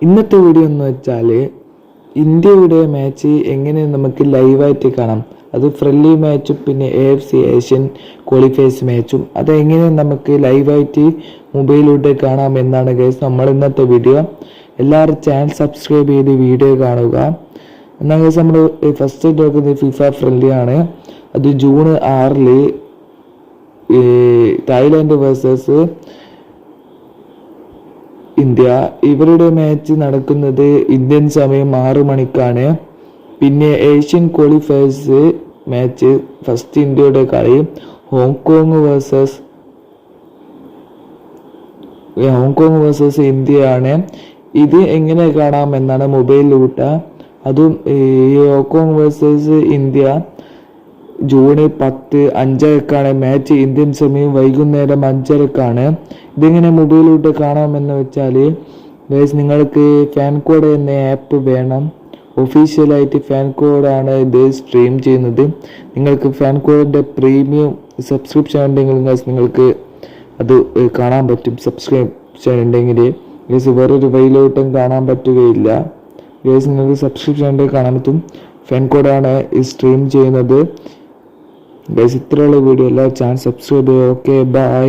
ഇന്നത്തെ വീഡിയോ എന്ന് വെച്ചാൽ ഇന്ത്യയുടെ മാച്ച് എങ്ങനെ നമുക്ക് ലൈവായിട്ട് കാണാം. അത് ഫ്രണ്ട്ലി മാച്ചും പിന്നെ AFC ഏഷ്യൻ ക്വാളിഫയേഴ്സ് മാച്ചും അതെങ്ങനെ നമുക്ക് ലൈവായിട്ട് മൊബൈലിലൂടെ കാണാം എന്നാണ് ഗൈസ് നമ്മൾ ഇന്നത്തെ വീഡിയോ. എല്ലാവരും ചാനൽ സബ്സ്ക്രൈബ് ചെയ്ത് വീഡിയോ കാണുക. എന്നാൽ ഗൈസ് നമ്മൾ ഫസ്റ്റ് നോക്കുന്നത് ഫിഫ ഫ്രണ്ട്ലി ആണ്. അത് ജൂൺ 6 തായ്ലാൻഡ് വേഴ്സസ് ഇന്ത്യ. ഇവരുടെ മാച്ച് നടക്കുന്നത് ഇന്ത്യൻ സമയം 6 മണിക്കാണ്. പിന്നെ ഏഷ്യൻ ക്വാളിഫയേഴ്സ് മാച്ച് ഫസ്റ്റ് ഇന്ത്യയുടെ കളി ഹോങ്കോങ് വേഴ്സസ് ഇന്ത്യയാണ്. ഇത് എങ്ങനെ കാണാം എന്നാണ് മൊബൈലിലൂടെ. അതും ഈ Hong Kong versus India June 10 5:30 match. Indian സമയം വൈകുന്നേരം 5:30. ഇതെങ്ങനെ മൊബൈലിലൂടെ കാണാമെന്ന് വെച്ചാൽ ഗൈസ് നിങ്ങൾക്ക് ഫാൻ കോഡ് എന്ന ആപ്പ് വേണം. ഒഫീഷ്യലായിട്ട് ഫാൻ കോഡാണ് ഇത് സ്ട്രീം ചെയ്യുന്നത്. നിങ്ങൾക്ക് ഫാൻ കോഡിൻ്റെ പ്രീമിയം സബ്സ്ക്രിപ്ഷൻ ഉണ്ടെങ്കിൽ ഗൈസ് നിങ്ങൾക്ക് അത് കാണാൻ പറ്റും. സബ്സ്ക്രിപ്ഷൻ ഉണ്ടെങ്കിൽ ഗൈസ് വേറൊരു വഴിയിലോട്ടും കാണാൻ പറ്റുകയില്ല. ഗൈസ് നിങ്ങൾക്ക് സബ്സ്ക്രിപ്ഷൻ ഉണ്ടെങ്കിൽ കാണാൻ പറ്റും. ഫാൻ കോഡാണ് ഈ സ്ട്രീം ചെയ്യുന്നത്. ഗൈസ് ഇത്രയുള്ള വീഡിയോ. എല്ലാ ചാനൽ സബ്സ്ക്രൈബ് ചെയ്യുക. Okay, by.